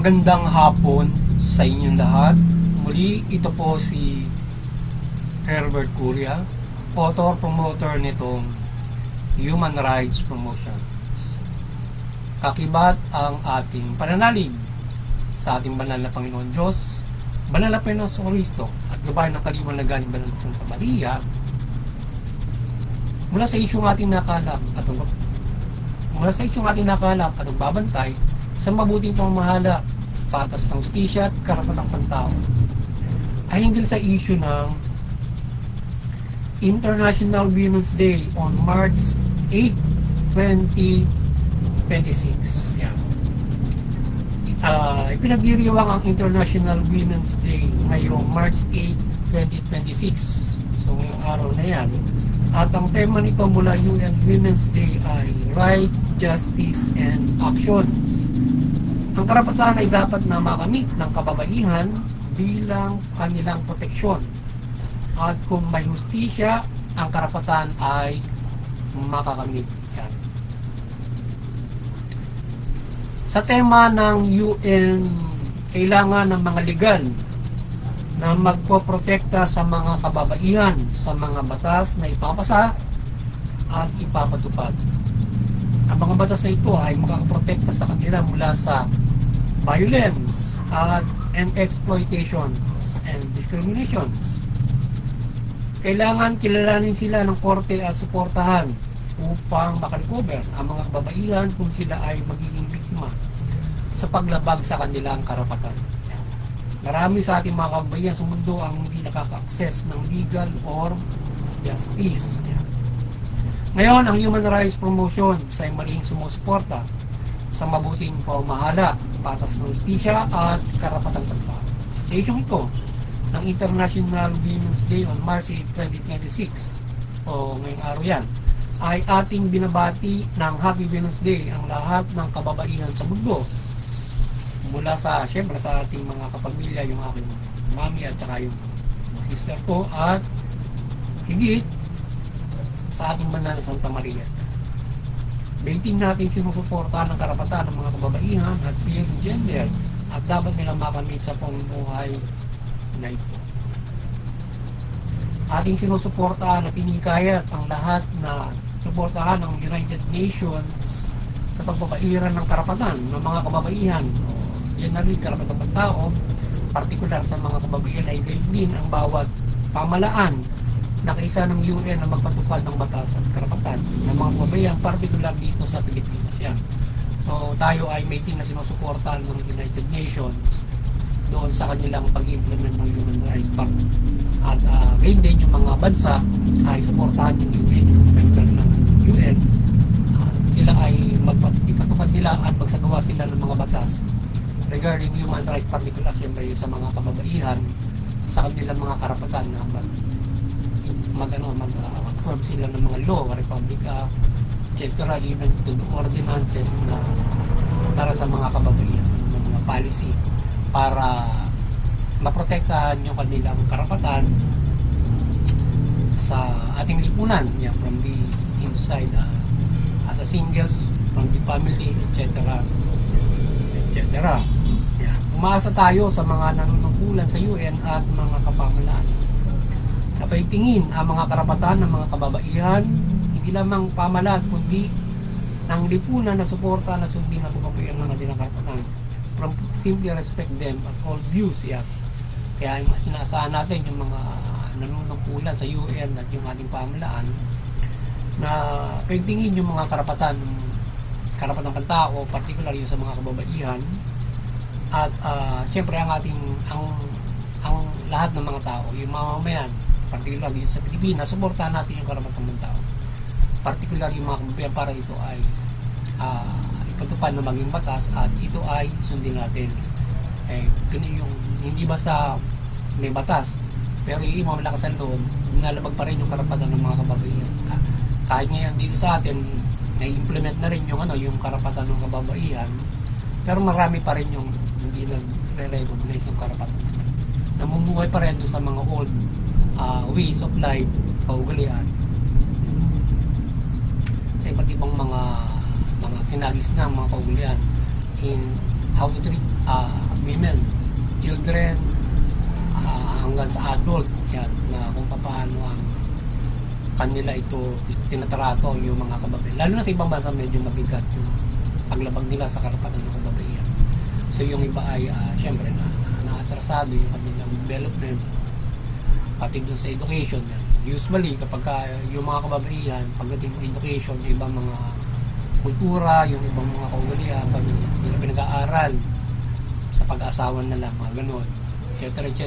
Magandang hapon sa inyong lahat. Muli, ito po si Herbert Curia, author, promoter nitong Human Rights Promotions. Kakibat ang ating pananalig sa ating banal na Panginoon Diyos, banal na Panginoon Kristo, at gabay ng kaliwanagan ni Banal na Santa Maria, mula sa isyong ating nakalap at nagbabantay sa mabuting pamamahala, patas ng hustisya at karapatang pantao, ay hinggil sa issue ng International Women's Day on March 8, 2026. Yan. Ipinagdiriwang ang International Women's Day ngayong March 8, 2026. So ngayong araw na yan. At ang tema nito mula UN Women's Day ay Right, Justice, and Actions. Ang karapatan ay dapat na makamit ng kababaihan bilang kanilang proteksyon. At kung may hustisya, ang karapatan ay makakamit. Yan. Sa tema ng UN, kailangan ng mga legal na magpoprotekta sa mga kababaihan sa mga batas na ipapasa at ipapatupad. Ang mga batas na ito ay makakaprotekta sa kanila mula sa violence and exploitations and discriminations. Kailangan kilalanin sila ng korte at suportahan upang makalikover ang mga kababaihan kung sila ay magiging biktima sa paglabag sa kanilang karapatan. Marami sa ating mga kababaihan sa mundo ang hindi nakaka-access ng legal or justice. Ngayon, ang Human Rights Promotion ay maling sumusuporta sa mabuting pamamahala, patas ng hustisya at karapatang pantao. Sa isyong ito, ng International Women's Day on March 8, 2026, o ngayong araw yan, ay ating binabati ng Happy Women's Day ang lahat ng kababaihan sa mundo. Mula sa, syempre, sa ating mga kapamilya, yung aking mami at saka yung sister ko, at higit sa ating banal na Santa Maria. Baiting natin sinusuporta ng karapatan ng mga kababaihan at being gender at dapat nilang makamit sa pamumuhay na ito. Ating sinusuportahan at inikayat ang lahat na suportahan ng United Nations sa pagpapairan ng karapatan ng mga kababaihan, generally karapatang pantao, partikular sa mga kababaihan ay din ang bawat pamalaan na kaisa ng UN na magpatupad ng batas at karapatan ng mga kababaihan, partikular dito sa Pilipinas. Yan. So tayo ay may team na sinusuportahan ng United Nations doon sa kanilang pag-implement ng Human Rights Pact. At gayon din yung mga bansa ay suportahan yung UN, yung member ng UN. Sila ay ipatupad nila at magsagawa sila ng mga batas regarding human rights, particular siyempre sa mga kababaihan sa kanilang mga karapatan na mag-approve sila ng mga law, Republic Act, etc. Even to the ordinances na para sa mga kababaihan, mga policy para maprotektahan yung kanilang karapatan sa ating lipunan, from the inside as a singles, from the family, etc. etc. Umaasa tayo sa mga nanunungkulan sa UN at mga kapamalaan na paitingin ang mga karapatan ng mga kababaihan, hindi lamang pamalat kundi ng lipunan na suporta na sundin ang kababaihan ng kanilang karapatan, from simply respect them at all views. Kaya inaasahan natin yung mga nanunungkulan sa UN at yung ating pamalaan na paitingin yung mga karapatan ng tao, particular yung sa mga kababaihan, at siyempre ang lahat ng mga tao, yung mga mamayan, particular yung sa Pilipinas, suportahan natin yung karapatan ng tao, particular yung mga kababaihan, para ito ay ipatupad na maging batas at ito ay sundin natin. Yung hindi basta may batas pero yung malakas ang loob, nilalabag pa rin yung karapatan ng mga kababaihan. Kahit ngayon dito sa atin na-implement na rin yung karapatan ng kababaihan, pero marami pa rin yung hindi nag-recognize yung karapatan. Namumuhay pa rin doon sa mga old ways of life, kaugalian, sa iba't ibang mga kinagis na mga kaugalian in how to treat women, children, hanggang sa adult, yan, na kung paano ang kanila ito tinatrato yung mga kababaihan. Lalo na sa ibang bansa medyo mabigat yung paglabag nila sa karapatan ng kababaihan. So yung iba ay syempre naatrasado yung kanilang development, pati dun sa education yan. Usually kapag yung mga kababaihan pagdating ng education, yung ibang mga kultura, yung ibang mga kaugalian, pag nila pinag-aaral sa pag-aasawan na lang, mga ganun, etc. etc.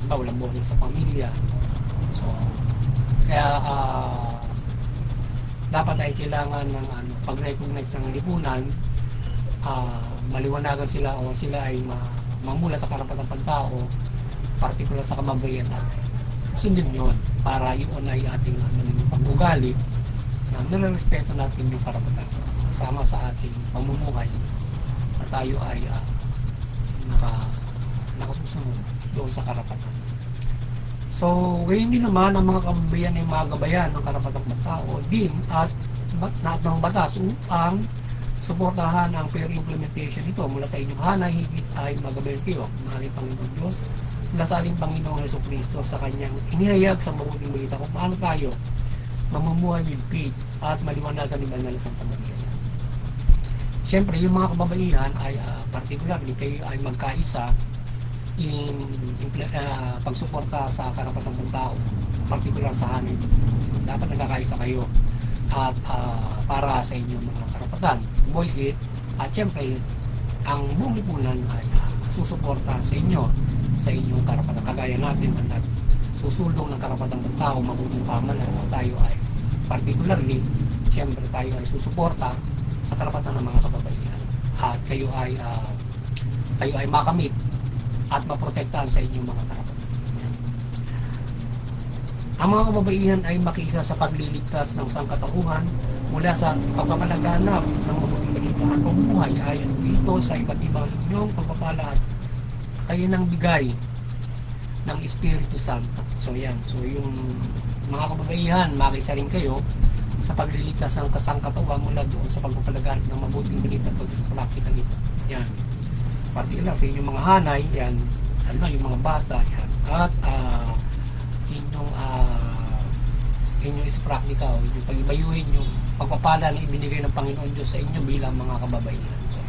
Diba, walang boses sa pamilya. So kaya dapat ay kailangan ng pag-recognize ng lipunan, maliwanagan sila o sila ay mamula sa karapatang pagtao, particular sa kababaihan, at sundin yun para yun ay ating pag-ugali na nilarespeto natin yung karapatan kasama sa ating pamumuhay na tayo ay nakasusunod doon sa karapatan. So, ngayon din naman ang mga kababaihan ay magabayan ng karapatang pagtao din at ng batas upang suportahan ang fair implementation nito mula sa inyong hanay. Higit ay magabayan kayo ng ating Panginoon Diyos mula sa ating Panginoong Jesucristo sa kanyang inihayag sa mabuting balita kung paano tayo mamumuhay with faith at maliwanagan ni Banal na Santa Maria. Siyempre, yung mga kababaihan ay particularly kayo ay magkaisa in pagsuporta sa karapatang pagtao, particular sa hanay. Dapat nagkakaisa kayo at para sa inyong mga karapatan, voice it, at siyempre ang buong lipunan ay susuporta sa inyo sa inyong karapatan, kagaya natin na susulong ng karapatang pagtao, mabuting pamahalaan. Tayo ay particularly, siyempre tayo ay susuporta sa karapatan ng mga kababaihan at kayo ay makamit at maprotektahan sa inyong mga karapatan. Ang mga kababaihan ay makiisa sa pagliligtas ng sangkatauhan mula sa pagpapalaganap ng mabuting balita at pamumuhay ayon dito sa iba't ibang inyong pagpapala at kayo ng bigay ng Espiritu Santo. So yan, so yung mga kababaihan, makiisa rin kayo sa pagliligtas ng kasangkatauhan mula doon sa pagpapalaganap ng mabuting balita at sa practical ito. Yan. Particular sa inyong mga hanay, yan, yung mga bata, yan, at inyong ispractica o inyong pag-ibayuhin yung pagpapala na ibinigay ng Panginoon Diyos sa inyo bilang mga kababaihan. So,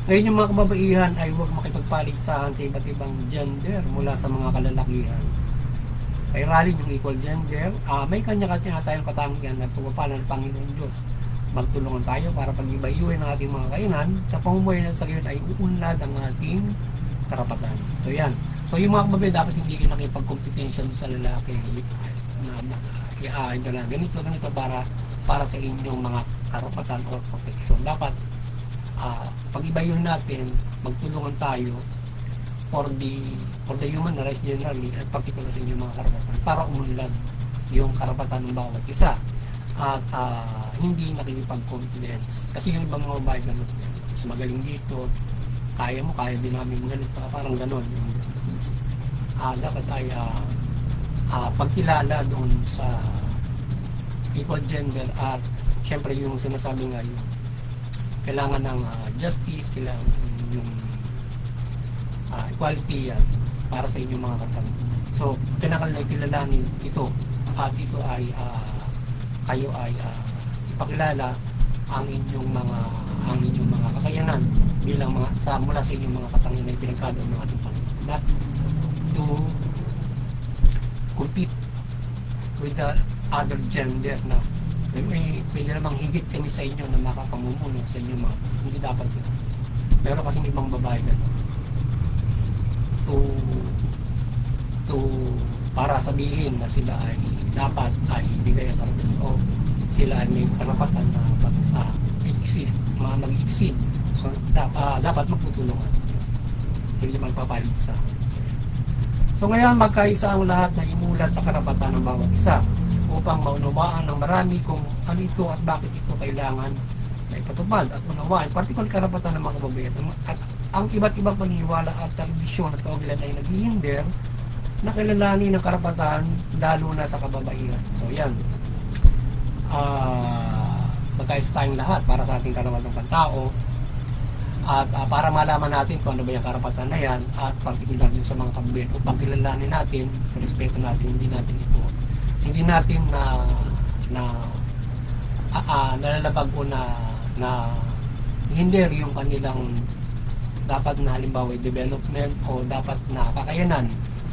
ngayon yung mga kababaihan ay huwag makipagpaligsahan sa iba't ibang gender mula sa mga kalalakihan. Pairalin yung equal gender, may kanya-kanya tayong katangian at pagpapala ng Panginoon Diyos. Magtulungan tayo para pag-ibayuhin ang ating mga kainan sa pamumuhay na sa gayon ay uunlad ang ating karapatan. So yan. So yung mga kababaihan dapat hindi kayo nakipagkompetensya sa lalaki na ganito para sa inyong mga karapatan o protection. Dapat pag-ibayuhin natin, magtulungan tayo for the human rights generally at particular sa inyong mga karapatan para umunlad yung karapatan ng bawat isa at hindi nakikipag-confidence kasi yung ibang mga babae ganun mas magaling dito, kaya din namin ganito, parang ganun dapat ay pagkilala doon sa equal gender at syempre yung sinasabi nga yung kailangan ng justice, kailangan yung equality yan para sa inyong mga karapatan. So kailangan na kilalanin ito at ito ay kayo ay ipakilala ang inyong mga kakayanan bilang mga mula sa inyong mga katangian na pinagkaloob ng ating Panginoon, not to compete with the other gender na pwede namang higit kami sa inyo na makapamumuno sa inyong mga, hindi dapat yun. Pero kasi ibang babae na to para sabihin na sila ay dapat ay bigay ang karapatan o sila ay may karapatan na mag-exceed. So dapat magtutulungan, hindi magpapalit sa. So ngayon magkaisa ang lahat na imulat sa karapatan ng bawat isa upang maunawaan ng marami kung ano ito at bakit ito kailangan na ipatupad at unawaan, particular karapatan ng mga kababaihan. At ang iba't ibang paniniwala at tradisyon at kaugilan ay naghihinder na kilalanin ng karapatan lalo na sa kababaihan. So yan, magkaisa tayong lahat para sa ating karapatang pantao At para malaman natin kung ano ba yung karapatan na yan, at particular din sa mga kababayan, upang kilalanin natin, respeto natin, hindi natin nalalabag o na hinder yung kanilang dapat na halimbawa development o dapat na kakayanan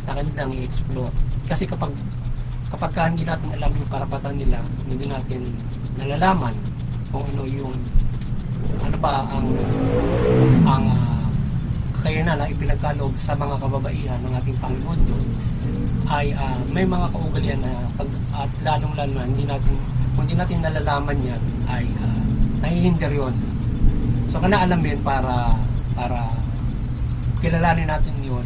na kanilang i-explore. Kasi kapag hindi natin alam yung karapatan nila, hindi natin nalalaman kung ano yung ano ba ang kakayanan na ipinagkaloob sa mga kababaihan ng ating Panginoon Diyos, ay may mga kaugalian na at lalong-lalo na kung hindi natin nalalaman yan, ay nahihinder yun. So alamin para kilalanin natin yun,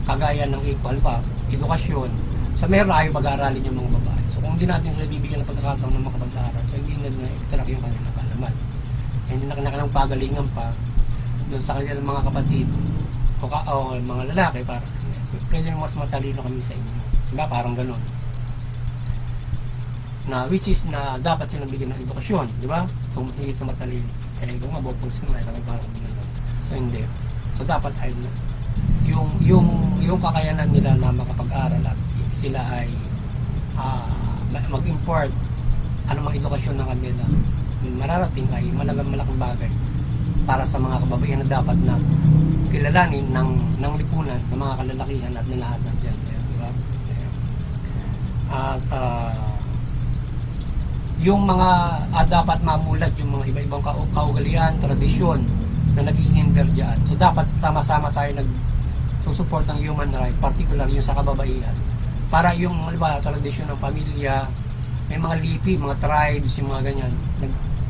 kagaya ng equal pa, edukasyon. So meron ayaw pag-aaralin yung mga babae. So kung hindi natin sila bibigyan ng pagkakataon ng makapag-aaral, so hindi na extract yung kanilang kaalaman. Hindi na kanilang pagalingan pa doon sa kanilang mga kapatid o mga lalaki, para pwede mas matalino kami sa inyo. Diba? Parang gano'n. Na which is na dapat silang bigyan ng edukasyon, di ba? Kung hindi ito matalino, kung mabopos sila, parang gano'n. So hindi. So dapat ay yung kakayanan nila na makapag-aral at sila ay mag-import anumang edukasyon ng kanila, mararating ay malaking bagay para sa mga kababaihan na dapat na kilalanin ng lipunan ng mga kalalakihan at nilahatan dyan. Diba? At yung mga dapat mamulat yung mga iba-ibang kaugalian, tradisyon na naghihinder dyan. So dapat sama-sama tayo nagsusupport ng human rights, particular yung sa kababaihan. Para yung tradisyon ng pamilya, may mga lipi, mga tribes, yung mga ganyan,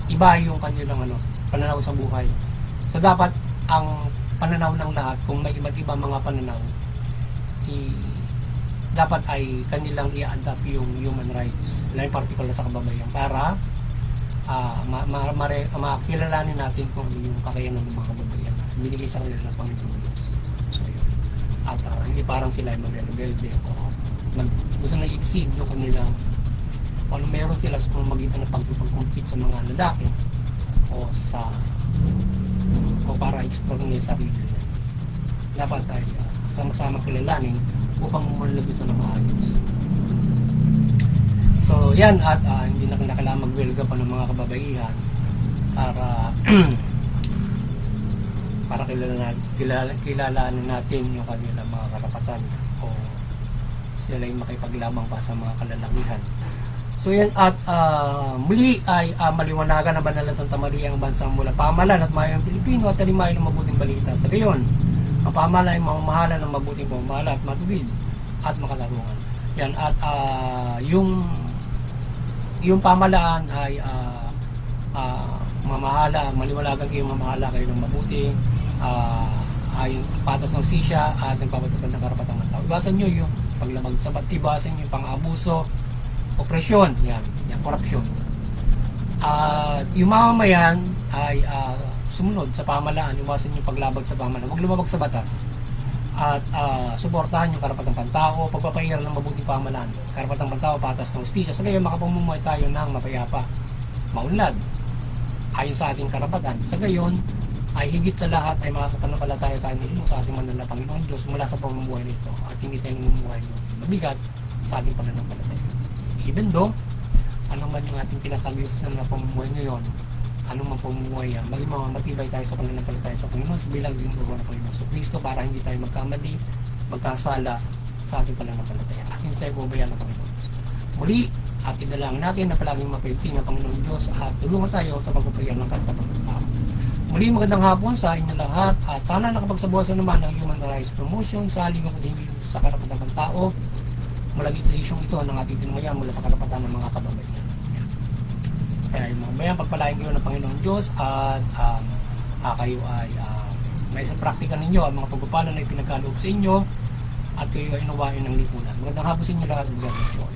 iba yung kanilang pananaw sa buhay. So dapat ang pananaw ng lahat, kung may iba't ibang mga pananaw, dapat ay kanilang i-adapt yung human rights, na particular sa kababaihan, para makilalanin natin kung ano yung kakayanan ng mga kababaihan binigay sa kanila ng Panginoon Diyos. So yun. At hindi parang sila ay mag-rebelde o gusto na i-exceed yung kanilang kung ano meron sila sa pamamagitan ng pag-compete sa mga lalaki o para explore nila sa sarili nila. Dapat ay sama-sama kilalanin upang umunlad ito ng maayos. So yan, at hindi na kailangan mag-welga pa ng mga kababaihan para kilalanin natin yung kanilang mga karapatan o sila yung makipaglabang pa sa mga kalalakihan. So yan, at muli ay maliwanagan na banal na Santa Maria ang bansang mula pamahalaan at mayang Pilipino at talimayan ng mabuting balita. Sa gayon, ang pamahalaan ay mamamahala ng mabuting pamamahala at matuwid at makatarungan. Yan, at yung pamahalaan ay mamahala, maliwanagan kayo mamahala kayo ng mabuti, ay patas ng hustisya at nagpapatupad ng karapatan ng tao. Iwasan nyo yung paglamag sa iwasan nyo yung pang-abuso, opresyon, yan, korupsyon. Yung mamamayan ay sumunod sa pamahalaan, iwasan yung paglabag sa pamahalaan, huwag lumabag sa batas. At suportahan yung karapatang pantao, pagpapahirap ng mabuting pamahalaan, karapatang pantao, patas ng hustisya, sa gayon makapamumuhay tayo ng mapayapa, maunlad, ayon sa ating karapatan. Sa gayon, ay higit sa lahat ay makakapanampalataya tayo nito sa ating manala Panginoon Diyos mula sa pamumuhay nito, at hindi tayo namumuhay ng mabigat sa ating pananampalataya. Even though, ano man yung ating tinatagis na pamumuhay ngayon, anong man pamumuhay yan, maging matibay tayo sa pananampalataya sa Panginoon, so bilang yung uruan ng Panginoon sa Kristo, para hindi tayo magkamali, magkasala sa ating pananampalataya, at hindi tayo bubayan ng Panginoon. Muli, at idalangin natin na palaging mapilti ng Panginoon Diyos at tulungan tayo sa pagpapayag ng karapatang tao. Muli, magandang hapon sa inyo lahat, at sana nakapagsabuhasan naman ng human rights promotion sa lingkod at hindi sa karapatang ng tao mula dito sa isyong ito ng ating tinungayan mula sa karapatan ng mga kababaihan. Kaya yung mga bayan, pagpalain kayo ng Panginoon Diyos at kayo ay may sa praktika ninyo ang mga pagpapala na ipinagkaloob sa inyo at kayo ay inuwain ng lipunan. Magandang hapon sa inyo lahat. God bless you all.